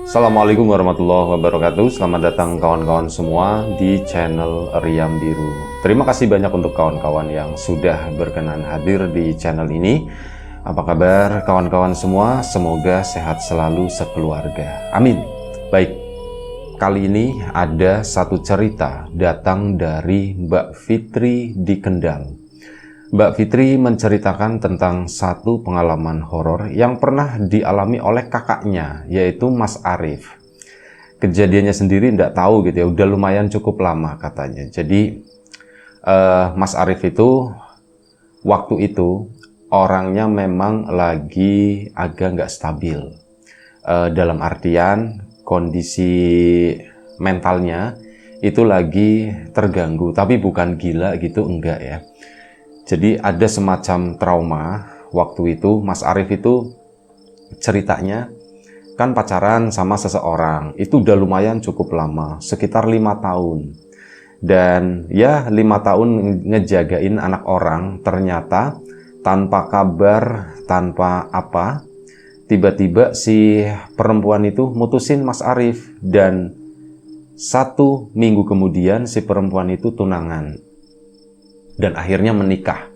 Assalamualaikum warahmatullahi wabarakatuh. Selamat datang kawan-kawan semua di channel Riam Biru. Terima kasih banyak untuk kawan-kawan yang sudah berkenan hadir di channel ini. Apa kabar kawan-kawan semua? Semoga sehat selalu sekeluarga. Amin. Baik, kali ini ada satu cerita datang dari Mbak Fitri di Kendal. Mbak Fitri menceritakan tentang satu pengalaman horor yang pernah dialami oleh kakaknya, yaitu Mas Arif. Kejadiannya sendiri tidak tahu gitu ya, udah lumayan cukup lama katanya. Jadi Mas Arif itu waktu itu orangnya memang lagi agak nggak stabil. Dalam artian kondisi mentalnya itu lagi terganggu, tapi bukan gila gitu, enggak ya. Jadi ada semacam trauma waktu itu. Mas Arif itu ceritanya kan pacaran sama seseorang, itu udah lumayan cukup lama, sekitar 5 tahun. Dan ya 5 tahun ngejagain anak orang, ternyata tanpa kabar, tanpa apa, tiba-tiba si perempuan itu mutusin Mas Arif. Dan 1 minggu kemudian si perempuan itu tunangan. Dan akhirnya menikah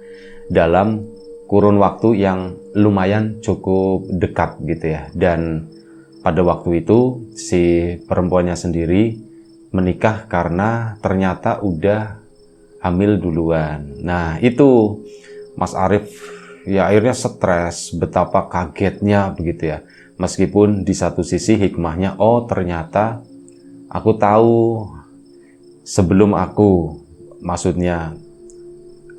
dalam kurun waktu yang lumayan cukup dekat gitu ya. Dan pada waktu itu si perempuannya sendiri menikah karena ternyata udah hamil duluan. Nah itu Mas Arif ya akhirnya stres, betapa kagetnya begitu ya. Meskipun di satu sisi hikmahnya, oh ternyata aku tahu sebelum aku, maksudnya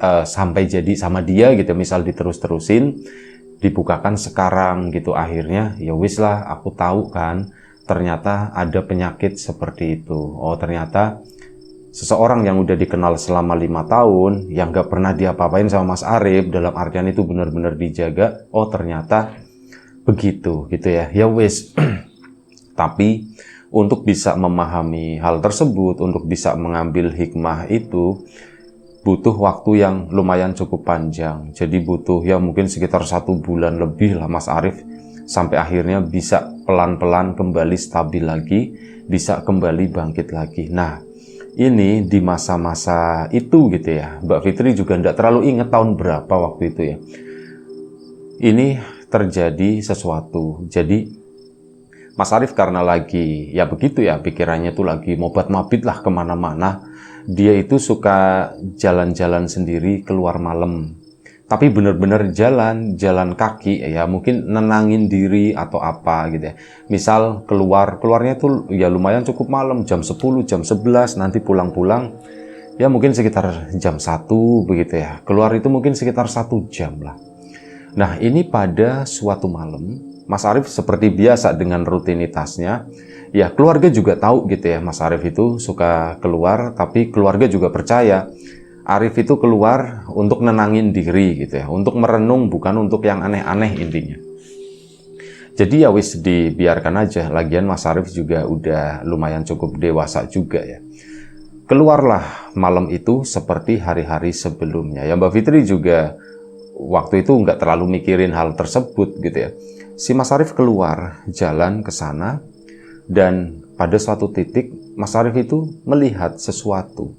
sampai jadi sama dia gitu, misal diterus-terusin, dibukakan sekarang gitu, akhirnya ya wis lah, aku tahu kan ternyata ada penyakit seperti itu. Oh ternyata seseorang yang udah dikenal selama 5 tahun yang gak pernah diapa-apain sama Mas Arif, dalam artian itu benar-benar dijaga, oh ternyata begitu gitu ya. Ya wis tapi untuk bisa memahami hal tersebut, untuk bisa mengambil hikmah itu butuh waktu yang lumayan cukup panjang. Jadi butuh ya mungkin sekitar 1 bulan lebih lah Mas Arif sampai akhirnya bisa pelan-pelan kembali stabil lagi, bisa kembali bangkit lagi. Nah ini di masa-masa itu gitu ya, Mbak Fitri juga tidak terlalu ingat tahun berapa waktu itu ya, ini terjadi sesuatu. Jadi Mas Arif karena lagi ya begitu ya, pikirannya tuh lagi mobat-mabit lah kemana-mana. Dia itu suka jalan-jalan sendiri keluar malam, tapi bener-bener jalan kaki ya, mungkin nenangin diri atau apa gitu ya. Misal keluarnya tuh ya lumayan cukup malam, jam 10, jam 11, nanti pulang-pulang ya mungkin sekitar jam 1 begitu ya. Keluar itu mungkin sekitar 1 jam lah. Nah ini pada suatu malam Mas Arif seperti biasa dengan rutinitasnya. Ya keluarga juga tahu gitu ya, Mas Arif itu suka keluar, tapi keluarga juga percaya Arif itu keluar untuk nenangin diri gitu ya, untuk merenung, bukan untuk yang aneh-aneh intinya. Jadi ya wis dibiarkan aja, lagian Mas Arif juga udah lumayan cukup dewasa juga ya. Keluarlah malam itu seperti hari-hari sebelumnya. Ya Mbak Fitri juga waktu itu nggak terlalu mikirin hal tersebut gitu ya. Si Mas Arif keluar jalan ke sana. Dan pada suatu titik Mas Arif itu melihat sesuatu.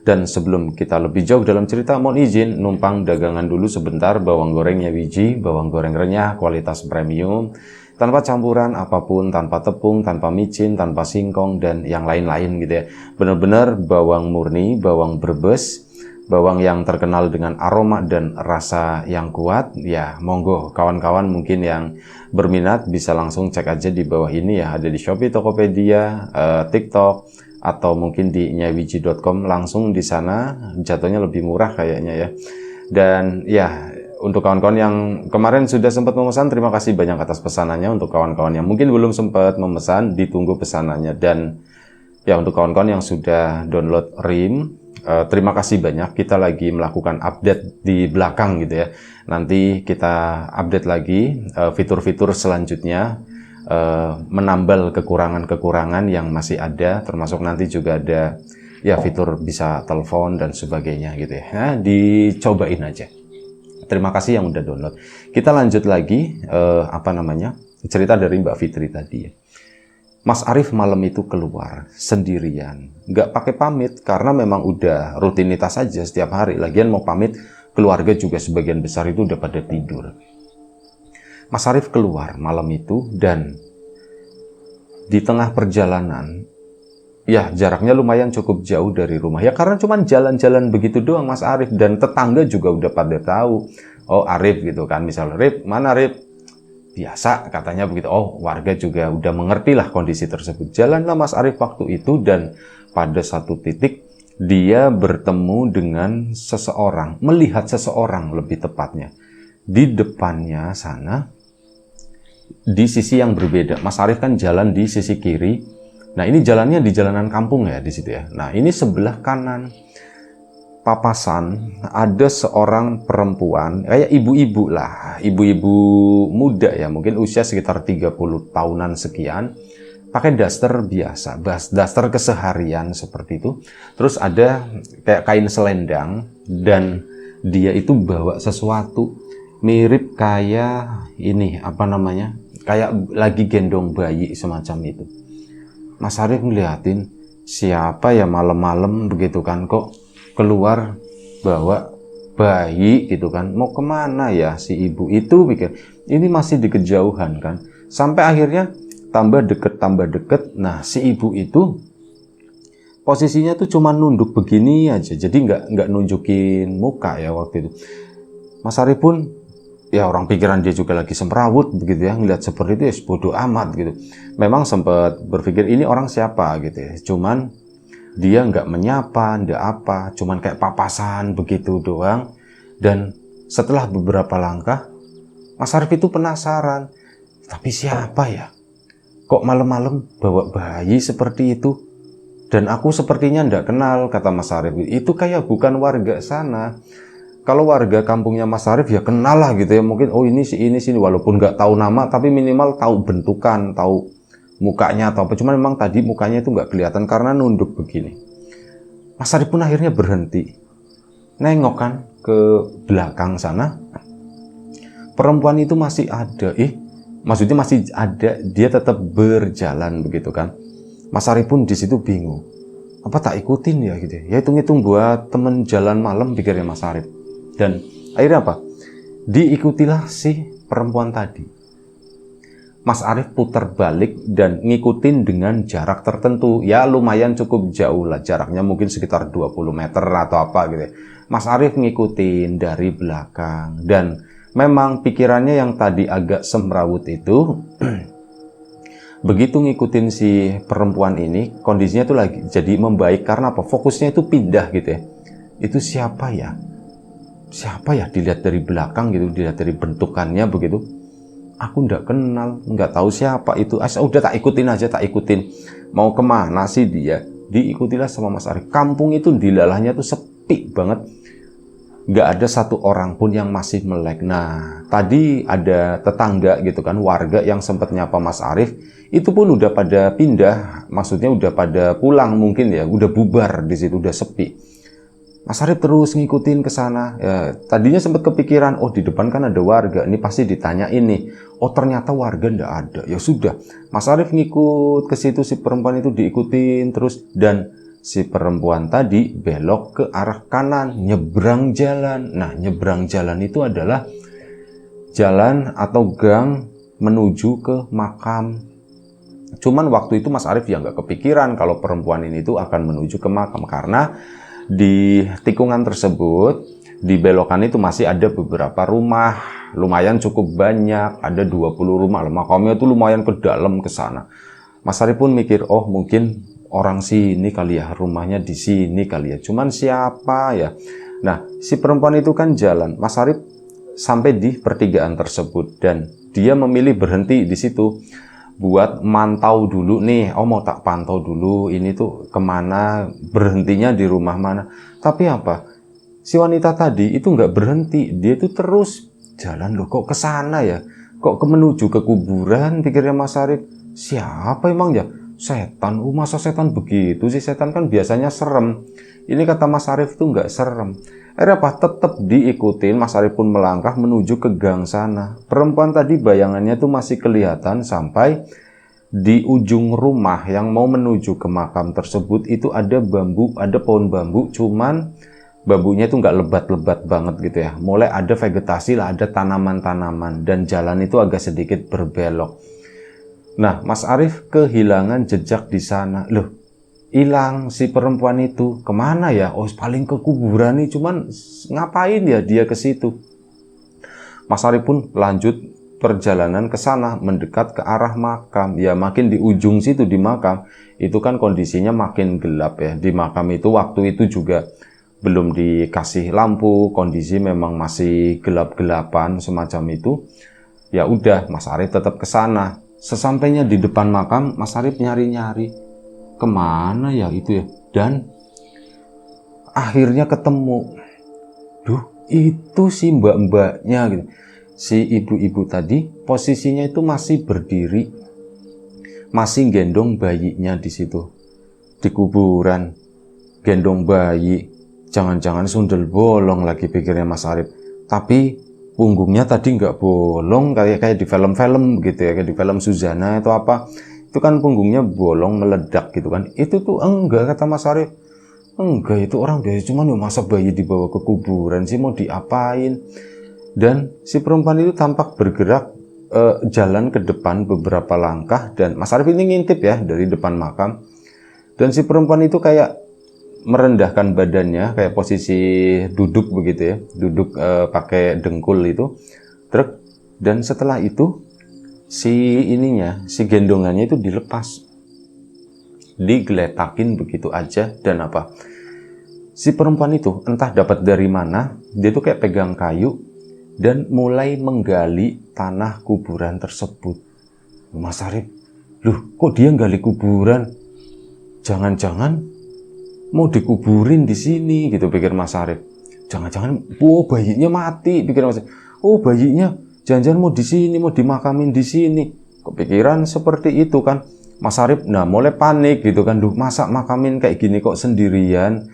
Dan sebelum kita lebih jauh dalam cerita, mohon izin numpang dagangan dulu sebentar. Bawang gorengnya Wiji, bawang goreng renyah kualitas premium, tanpa campuran apapun, tanpa tepung, tanpa micin, tanpa singkong dan yang lain-lain gitu ya. Benar-benar bawang murni, bawang Brebes, bawang yang terkenal dengan aroma dan rasa yang kuat. Ya monggo kawan-kawan mungkin yang berminat bisa langsung cek aja di bawah ini ya, ada di Shopee, Tokopedia, TikTok, atau mungkin di nyawiji.com. Langsung di sana jatuhnya lebih murah kayaknya ya. Dan ya untuk kawan-kawan yang kemarin sudah sempat memesan, terima kasih banyak atas pesanannya. Untuk kawan-kawan yang mungkin belum sempat memesan, ditunggu pesanannya. Dan ya untuk kawan-kawan yang sudah download RIM, terima kasih banyak. Kita lagi melakukan update di belakang gitu ya. Nanti kita update lagi fitur-fitur selanjutnya, menambal kekurangan-kekurangan yang masih ada, termasuk nanti juga ada ya fitur bisa telepon dan sebagainya gitu ya. Nah, dicobain aja. Terima kasih yang udah download. Kita lanjut lagi cerita dari Mbak Fitri tadi ya. Mas Arif malam itu keluar sendirian, nggak pakai pamit karena memang udah rutinitas aja setiap hari. Lagian mau pamit, keluarga juga sebagian besar itu udah pada tidur. Mas Arif keluar malam itu dan di tengah perjalanan, ya jaraknya lumayan cukup jauh dari rumah. Ya karena cuman jalan-jalan begitu doang Mas Arif, dan tetangga juga udah pada tahu. Oh Arif gitu kan, misalnya Arif, mana Arif? Biasa katanya begitu. Oh warga juga udah mengerti lah kondisi tersebut. Jalanlah Mas Arif waktu itu dan pada satu titik dia bertemu dengan seseorang, melihat seseorang lebih tepatnya. Di depannya sana, di sisi yang berbeda. Mas Arif kan jalan di sisi kiri. Nah ini jalannya di jalanan kampung ya di situ ya. Nah ini sebelah kanan papasan ada seorang perempuan, kayak ibu-ibu lah, ibu-ibu muda ya, mungkin usia sekitar 30 tahunan sekian, pakai daster biasa, daster keseharian seperti itu. Terus ada kayak kain selendang dan dia itu bawa sesuatu mirip kayak ini, apa namanya, kayak lagi gendong bayi semacam itu. Mas Arif ngeliatin, siapa ya malam-malam begitu kan, kok keluar bawa bayi gitu kan, mau kemana ya si ibu itu, pikir ini masih di kejauhan kan, sampai akhirnya tambah deket. Nah si ibu itu posisinya tuh cuma nunduk begini aja, jadi nggak nunjukin muka ya waktu itu. Mas Arif pun ya orang pikiran dia juga lagi semrawut begitu ya, ngeliat seperti itu ya bodoh amat gitu. Memang sempat berpikir ini orang siapa gitu ya, cuman dia nggak menyapa, nggak apa, cuman kayak papasan begitu doang. Dan setelah beberapa langkah, Mas Arif itu penasaran, tapi siapa ya? Kok malam-malam bawa bayi seperti itu? Dan aku sepertinya nggak kenal, kata Mas Arif. Itu kayak bukan warga sana. Kalau warga kampungnya Mas Arif ya kenal lah gitu ya. Mungkin oh ini sini, walaupun nggak tahu nama, tapi minimal tahu bentukan, tahu mukanya atau apa. Cuman memang tadi mukanya itu nggak kelihatan karena nunduk begini. Mas Arif pun akhirnya berhenti, nengok kan ke belakang sana. Perempuan itu masih ada, maksudnya masih ada, dia tetap berjalan begitu kan. Mas Arif pun di situ bingung, apa tak ikutin ya gitu ya, hitung-hitung buat temen jalan malam pikirnya Mas Arif. Dan akhirnya apa, diikutilah si perempuan tadi. Mas Arif putar balik dan ngikutin dengan jarak tertentu. Ya lumayan cukup jauh lah jaraknya, mungkin sekitar 20 meter atau apa gitu. Mas Arif ngikutin dari belakang. Dan memang pikirannya yang tadi agak semrawut itu, begitu ngikutin si perempuan ini, kondisinya tuh lagi jadi membaik. Karena apa? Fokusnya itu pindah gitu ya. Itu siapa ya? Siapa ya? Dilihat dari belakang gitu, dilihat dari bentukannya begitu. Aku nggak kenal, nggak tahu siapa itu. Udah tak ikutin aja, tak ikutin. Mau kemana sih dia? Diikutilah sama Mas Arif. Kampung itu dilalahnya tuh sepi banget. Nggak ada satu orang pun yang masih melek. Nah, tadi ada tetangga gitu kan, warga yang sempat nyapa Mas Arif. Itu pun udah pada pindah, maksudnya udah pada pulang mungkin ya. Udah bubar di situ, udah sepi. Mas Arif terus ngikutin ke sana. Ya, tadinya sempat kepikiran, oh di depan kan ada warga, ini pasti ditanya ini. Oh ternyata warga ndak ada. Ya sudah, Mas Arif ngikut ke situ, si perempuan itu diikutin terus, dan si perempuan tadi belok ke arah kanan, nyebrang jalan. Nah, nyebrang jalan itu adalah jalan atau gang menuju ke makam. Cuman waktu itu Mas Arif ya nggak kepikiran kalau perempuan ini tuh akan menuju ke makam, karena di tikungan tersebut, di belokan itu masih ada beberapa rumah, lumayan cukup banyak, ada 20 rumah, makamnya itu lumayan ke dalam ke sana. Mas Arif pun mikir, oh mungkin orang sini kali ya, rumahnya di sini kali ya, cuman siapa ya. Nah, si perempuan itu kan jalan, Mas Arif sampai di pertigaan tersebut dan dia memilih berhenti di situ buat mantau dulu nih. Oh mau tak pantau dulu ini tuh kemana, berhentinya di rumah mana. Tapi apa, si wanita tadi itu nggak berhenti, dia tuh terus jalan. Loh kok ke sana ya, kok menuju ke kuburan, pikirnya Mas Arif. Siapa emang ya, setan. Masa setan begitu sih, setan kan biasanya serem. Ini kata Mas Arif tuh nggak serem. Akhirnya apa, tetap diikutin. Mas Arif pun melangkah menuju ke gang sana. Perempuan tadi bayangannya tuh masih kelihatan sampai di ujung rumah yang mau menuju ke makam tersebut itu ada bambu, ada pohon bambu, cuman bambunya itu nggak lebat-lebat banget gitu ya. Mulai ada vegetasi lah, ada tanaman-tanaman, dan jalan itu agak sedikit berbelok. Nah, Mas Arief kehilangan jejak di sana. Loh, hilang si perempuan itu. Kemana ya? Oh, paling ke kuburan nih, cuman ngapain ya dia ke situ? Mas Arief pun lanjut perjalanan ke sana, mendekat ke arah makam. Ya, makin di ujung situ di makam, itu kan kondisinya makin gelap ya. Di makam itu waktu itu juga belum dikasih lampu, kondisi memang masih gelap-gelapan semacam itu. Ya udah, Mas Arief tetap ke sana. Sesampainya di depan makam, Mas Arief nyari-nyari. Kemana ya itu ya? Dan akhirnya ketemu. Duh, itu si mbak-mbaknya gitu. Si ibu-ibu tadi posisinya itu masih berdiri, masih gendong bayinya di situ. Di kuburan, gendong bayi. Jangan-jangan sundel bolong lagi pikirnya Mas Arief. Tapi punggungnya tadi nggak bolong kayak di film-film gitu ya, kayak di film Suzana atau apa. Itu kan punggungnya bolong meledak gitu kan. Itu tuh enggak, kata Mas Arief. Enggak, itu orang biasa, cuman ya masa bayi dibawa ke kuburan sih, mau diapain? Dan si perempuan itu tampak bergerak jalan ke depan beberapa langkah, dan Mas Arief ini ngintip ya dari depan makam. Dan si perempuan itu kayak merendahkan badannya, kayak posisi duduk begitu ya, duduk pakai dengkul itu, truk. Dan setelah itu si gendongannya itu dilepas, digeletakin begitu aja. Dan apa, si perempuan itu entah dapat dari mana, dia tuh kayak pegang kayu dan mulai menggali tanah kuburan tersebut. Mas Arief, loh kok dia gali kuburan? Jangan-jangan mau dikuburin di sini gitu, pikir Mas Arief. Jangan-jangan, oh bayinya mati, pikir Mas Arief. Oh bayinya jangan-jangan mau di sini, mau dimakamin di sini. Kepikiran seperti itu kan Mas Arief. Nah, mulai panik gitu kan. Duh, masa makamin kayak gini kok sendirian?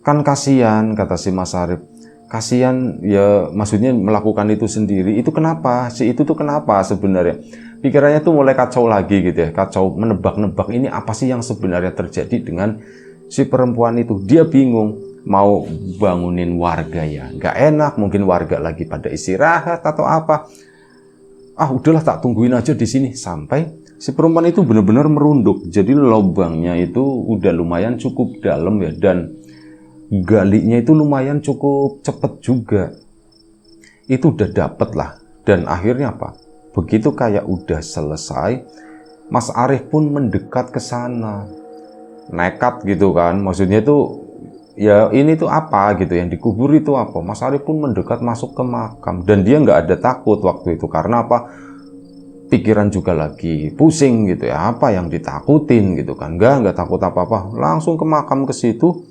Kan kasihan, kata si Mas Arief. Kasihan ya, maksudnya melakukan itu sendiri. Itu kenapa? Si itu tuh kenapa sebenarnya? Pikirannya tuh mulai kacau lagi gitu ya. Kacau, menebak-nebak ini apa sih yang sebenarnya terjadi dengan si perempuan itu. Dia bingung mau bangunin warga ya, nggak enak, mungkin warga lagi pada istirahat atau apa. Ah udahlah, tak tungguin aja di sini sampai si perempuan itu benar-benar merunduk. Jadi lubangnya itu udah lumayan cukup dalam ya, dan galinya itu lumayan cukup cepet juga. Itu udah dapet lah. Dan akhirnya apa? Begitu kayak udah selesai, Mas Arief pun mendekat ke sana. Nekat gitu kan, maksudnya tuh ya ini tuh apa gitu yang dikubur itu apa. Mas Arief pun mendekat masuk ke makam, dan dia nggak ada takut waktu itu. Karena apa? Pikiran juga lagi pusing gitu ya, apa yang ditakutin gitu kan. Nggak takut apa-apa, langsung ke makam ke situ,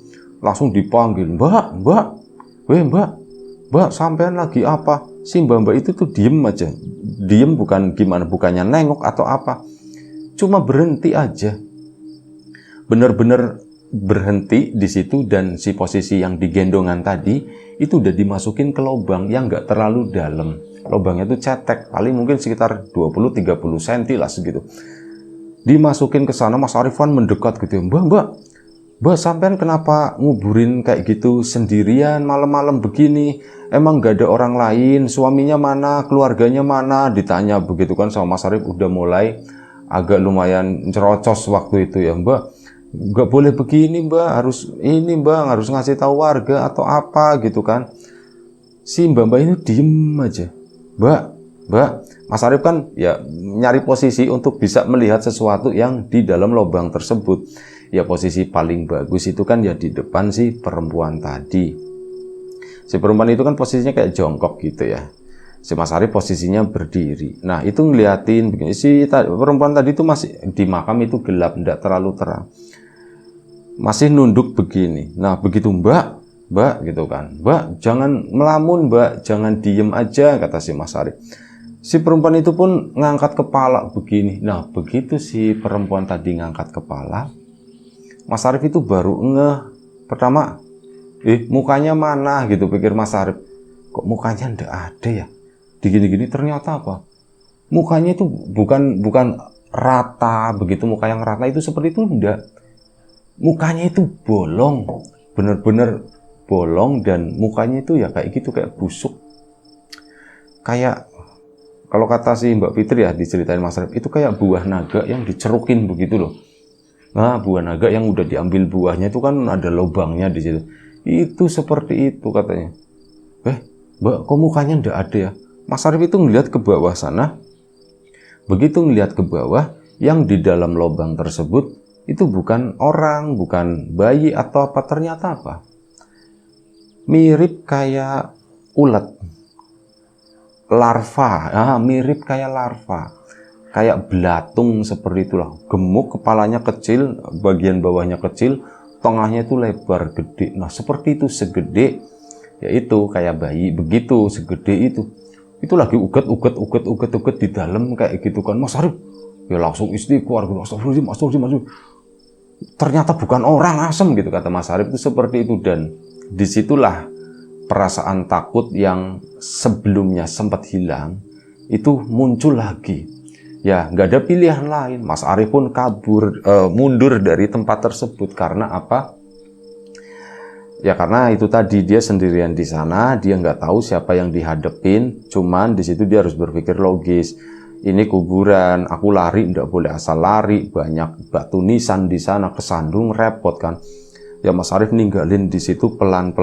langsung dipanggil, mbak sampean lagi apa? Si mbak itu tuh diem aja, diem, bukan gimana, bukannya nengok atau apa, cuma berhenti aja. Bener-bener berhenti di situ, dan si posisi yang digendongan tadi itu udah dimasukin ke lubang yang nggak terlalu dalam. Lubangnya itu cetek, paling mungkin sekitar 20-30 cm lah segitu. Dimasukin ke sana, Mas Arief mendekat gitu, mbak sampean kenapa nguburin kayak gitu sendirian malam-malam begini? Emang nggak ada orang lain? Suaminya mana? Keluarganya mana? Ditanya begitu kan sama Mas Arief. Udah mulai agak lumayan cerocos waktu itu ya. Mbak, nggak boleh begini mbak, harus ini mbak, harus ngasih tahu warga atau apa gitu kan. Si mbak ini diem aja. Mbak, Mas Arief kan ya nyari posisi untuk bisa melihat sesuatu yang di dalam lubang tersebut. Ya posisi paling bagus itu kan ya di depan si perempuan tadi. Si perempuan itu kan posisinya kayak jongkok gitu ya. Si Mas Arief posisinya berdiri. Nah itu ngeliatin begini. Si perempuan tadi itu masih di makam itu gelap, tidak terlalu terang, masih nunduk begini. Nah begitu mbak gitu kan, mbak jangan melamun mbak, jangan diem aja, kata si Mas Arief. Si perempuan itu pun ngangkat kepala begini. Nah begitu si perempuan tadi ngangkat kepala, Mas Arief itu baru ngeh. Pertama, mukanya mana gitu, pikir Mas Arief. Kok mukanya ndak ada ya? Digini-gini ternyata apa? Mukanya itu bukan rata, begitu muka yang rata itu seperti itu enggak. Mukanya itu bolong, bener-bener bolong, dan mukanya itu ya kayak gitu, kayak busuk. Kayak kalau kata si Mbak Fitri ya, diceritain Mas Arif, itu kayak buah naga yang dicerukin begitu loh. Nah, buah naga yang udah diambil buahnya itu kan ada lubangnya di situ. Itu seperti itu katanya. Mbak, kok mukanya ndak ada ya? Mas Arif itu ngeliat ke bawah sana. Begitu ngeliat ke bawah, yang di dalam lubang tersebut itu bukan orang, bukan bayi atau apa, ternyata apa? Mirip kayak ulat. Larva, mirip kayak larva. Kayak belatung seperti itulah. Gemuk, kepalanya kecil, bagian bawahnya kecil, tengahnya itu lebar, gede. Nah, seperti itu, segede, yaitu kayak bayi, begitu, segede itu. Itu lagi uget di dalam kayak gitu kan. Mas Arif, ya langsung istighfar, astagfirullahaladzim. Ternyata bukan orang, asem gitu kata Mas Arif itu seperti itu. Dan disitulah perasaan takut yang sebelumnya sempat hilang itu muncul lagi. Ya, nggak ada pilihan lain. Mas Arif pun mundur dari tempat tersebut. Karena apa? Ya karena itu tadi, dia sendirian di sana, dia nggak tahu siapa yang dihadepin. Cuman di situ dia harus berpikir logis. Ini kuburan, aku lari nggak boleh asal lari. Banyak batu nisan di sana, kesandung, repot kan. Ya Mas Arif ninggalin di situ pelan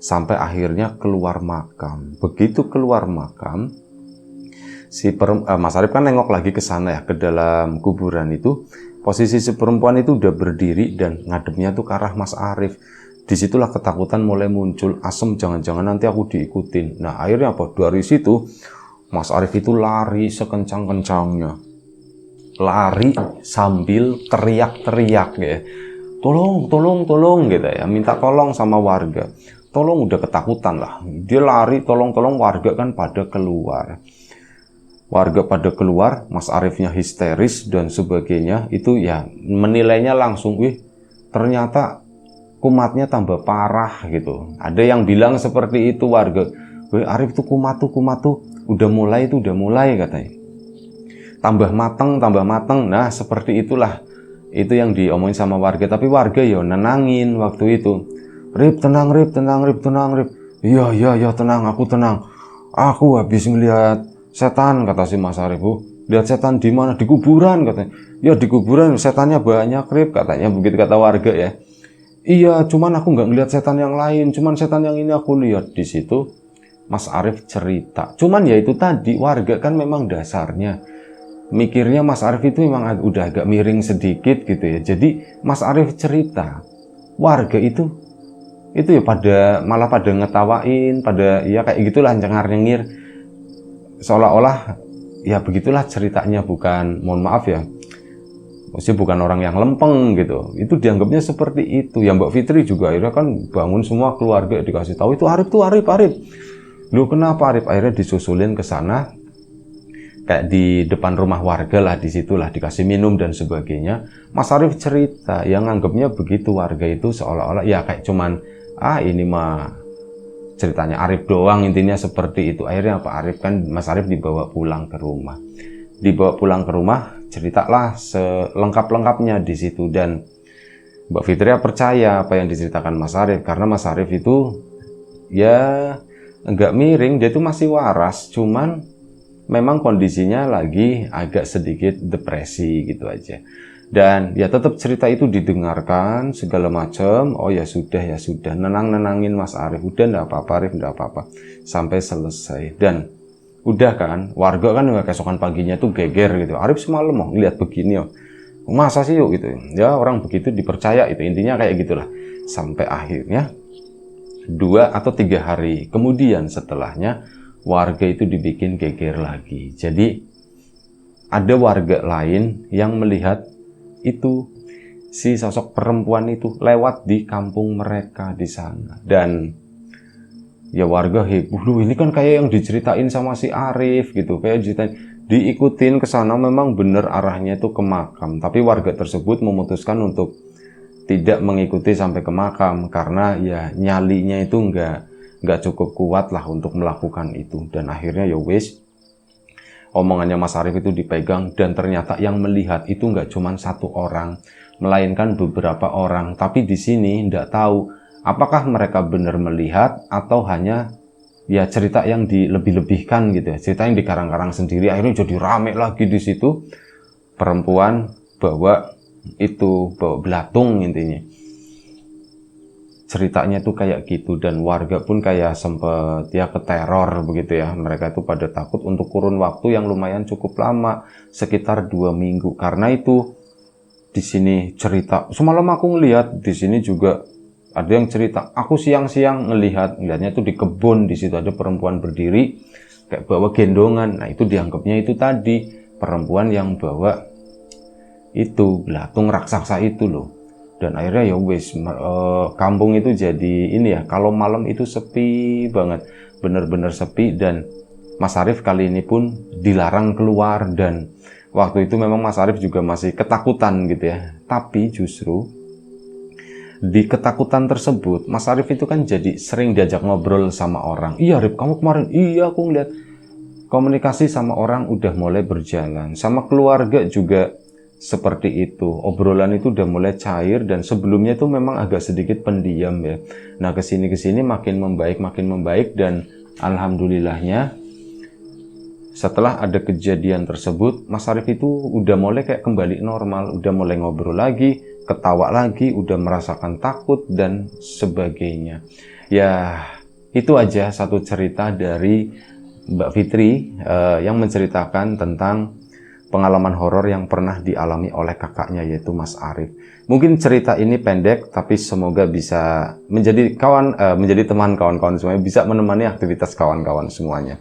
sampai akhirnya keluar makam. Begitu keluar makam, Mas Arif kan nengok lagi ke sana ya, ke dalam kuburan itu. Posisi si perempuan itu udah berdiri dan ngadepnya tuh ke arah Mas Arif. Disitulah ketakutan mulai muncul. Asem, jangan-jangan nanti aku diikutin. Nah akhirnya apa? Dari situ Mas Arif itu lari sekencang-kencangnya. Lari sambil teriak-teriak ya. Tolong gitu ya. Minta tolong sama warga. Tolong, udah ketakutan lah. Dia lari, tolong, warga kan pada keluar. Warga pada keluar, Mas Arifnya histeris dan sebagainya. Itu ya menilainya langsung, ternyata kumatnya tambah parah gitu. Ada yang bilang seperti itu warga. Arif tuh kumat tuh, udah mulai katanya. Tambah mateng. Nah seperti itulah. Itu yang diomongin sama warga. Tapi warga ya nenangin waktu itu. Rip, tenang Rip. Iya, tenang, aku tenang. Aku habis ngeliat setan, kata si Mas Arif. Lihat setan di mana? Di kuburan katanya. Ya di kuburan setannya banyak Rip, katanya begitu kata warga ya. Iya, cuman aku nggak ngeliat setan yang lain, cuman setan yang ini aku lihat. Di situ Mas Arif cerita. Cuman ya itu tadi, warga kan memang dasarnya mikirnya Mas Arif itu memang udah agak miring sedikit gitu ya. Jadi Mas Arif cerita, warga itu ya malah pada ngetawain, pada ya kayak gitulah, cengar-nyengir. Seolah-olah ya begitulah ceritanya, bukan, mohon maaf ya, maksudnya bukan orang yang lempeng gitu. Itu dianggapnya seperti itu. Ya Mbak Fitri juga akhirnya kan bangun semua keluarga, dikasih tahu itu Arif. Loh kenapa Arif? Akhirnya disusulin ke sana, kayak di depan rumah warga lah, disitulah dikasih minum dan sebagainya. Mas Arif cerita, yang nganggapnya begitu warga itu seolah-olah ya kayak cuman ini mah ceritanya Arif doang, intinya seperti itu. Akhirnya Pak Arif kan, Mas Arif dibawa pulang ke rumah. Ceritalah selengkap-lengkapnya di situ. Dan Mbak Fitria percaya apa yang diceritakan Mas Arif, karena Mas Arif itu ya enggak miring, dia itu masih waras, cuman memang kondisinya lagi agak sedikit depresi gitu aja. Dan ya tetap cerita itu didengarkan segala macam. Oh ya sudah, nenangin Mas Arif. Udah enggak apa-apa Arif, enggak apa-apa, sampai selesai. Dan udah kan, warga kan keesokan paginya tuh geger gitu. Arif semalam mau ngeliat begini yo. Masa sih yuk gitu. Ya orang begitu dipercaya, itu intinya kayak gitulah. Sampai akhirnya 2 atau 3 hari kemudian setelahnya, warga itu dibikin geger lagi. Jadi ada warga lain yang melihat itu, si sosok perempuan itu lewat di kampung mereka di sana. Dan ya warga heboh, loh ini kan kayak yang diceritain sama si Arif gitu, kayak diceritain. Diikutin ke sana, memang bener arahnya itu ke makam. Tapi warga tersebut memutuskan untuk tidak mengikuti sampai ke makam karena ya nyalinya itu nggak cukup kuat lah untuk melakukan itu. Dan akhirnya ya wis, omongannya Mas Arief itu dipegang, dan ternyata yang melihat itu nggak cuma satu orang, melainkan beberapa orang. Tapi di sini nggak tahu apakah mereka benar melihat atau hanya ya cerita yang dilebih-lebihkan gitu ya, cerita yang dikarang-karang sendiri. Akhirnya jadi rame lagi di situ. Perempuan bawa belatung intinya. Ceritanya tuh kayak gitu, dan warga pun kayak sempet ya keteror begitu ya. Mereka itu pada takut untuk kurun waktu yang lumayan cukup lama, sekitar 2 minggu. Karena itu di sini cerita, semalam aku ngelihat, di sini juga ada yang cerita, aku siang-siang ngelihatnya tuh di kebun, di situ ada perempuan berdiri kayak bawa gendongan. Nah itu dianggapnya itu tadi perempuan yang bawa itu belatung raksasa itu loh. Dan akhirnya ya wes, kampung itu jadi ini ya, kalau malam itu sepi banget, bener-bener sepi. Dan Mas Arief kali ini pun dilarang keluar, dan waktu itu memang Mas Arief juga masih ketakutan gitu ya. Tapi justru di ketakutan tersebut, Mas Arief itu kan jadi sering diajak ngobrol sama orang. Iya Rip, kamu kemarin, iya aku ngeliat. Komunikasi sama orang udah mulai berjalan, sama keluarga juga seperti itu. Obrolan itu udah mulai cair, dan sebelumnya itu memang agak sedikit pendiam ya. Nah kesini makin membaik, dan alhamdulillahnya setelah ada kejadian tersebut, Mas Arief itu udah mulai kayak kembali normal, udah mulai ngobrol lagi, ketawa lagi, udah merasakan takut dan sebagainya. Ya itu aja satu cerita dari Mbak Fitri yang menceritakan tentang pengalaman horor yang pernah dialami oleh kakaknya, yaitu Mas Arief. Mungkin cerita ini pendek, tapi semoga bisa menjadi teman kawan-kawan semuanya, bisa menemani aktivitas kawan-kawan semuanya.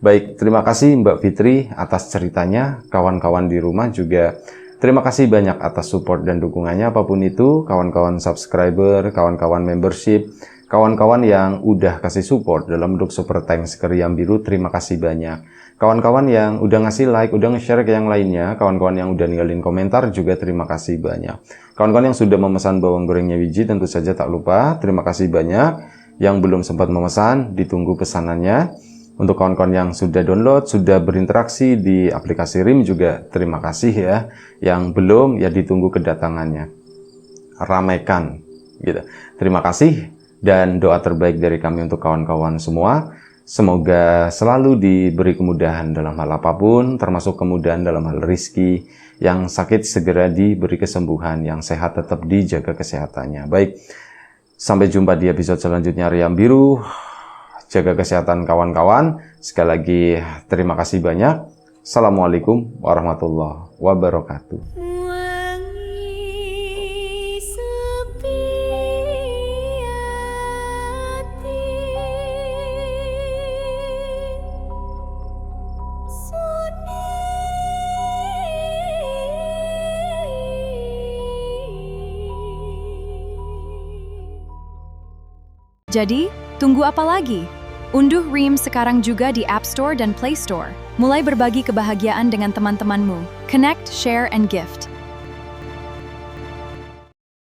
Baik, terima kasih Mbak Fitri atas ceritanya. Kawan-kawan di rumah juga terima kasih banyak atas support dan dukungannya, apapun itu, kawan-kawan subscriber, kawan-kawan membership, kawan-kawan yang udah kasih support dalam bentuk super thanks ke Riam Biru, terima kasih banyak. Kawan-kawan yang udah ngasih like, udah nge-share ke yang lainnya, kawan-kawan yang udah ninggalin komentar juga terima kasih banyak. Kawan-kawan yang sudah memesan bawang gorengnya Wiji tentu saja tak lupa, terima kasih banyak. Yang belum sempat memesan, ditunggu pesanannya. Untuk kawan-kawan yang sudah download, sudah berinteraksi di aplikasi RIM juga terima kasih ya. Yang belum, ya ditunggu kedatangannya. Ramaikan gitu. Terima kasih, dan doa terbaik dari kami untuk kawan-kawan semua. Semoga selalu diberi kemudahan dalam hal apapun, termasuk kemudahan dalam hal rizki. Yang sakit segera diberi kesembuhan, yang sehat tetap dijaga kesehatannya. Baik, sampai jumpa di episode selanjutnya Riam Biru. Jaga kesehatan kawan-kawan. Sekali lagi terima kasih banyak. Assalamualaikum warahmatullahi wabarakatuh. Jadi, tunggu apa lagi? Unduh RIM sekarang juga di App Store dan Play Store. Mulai berbagi kebahagiaan dengan teman-temanmu. Connect, share, and gift.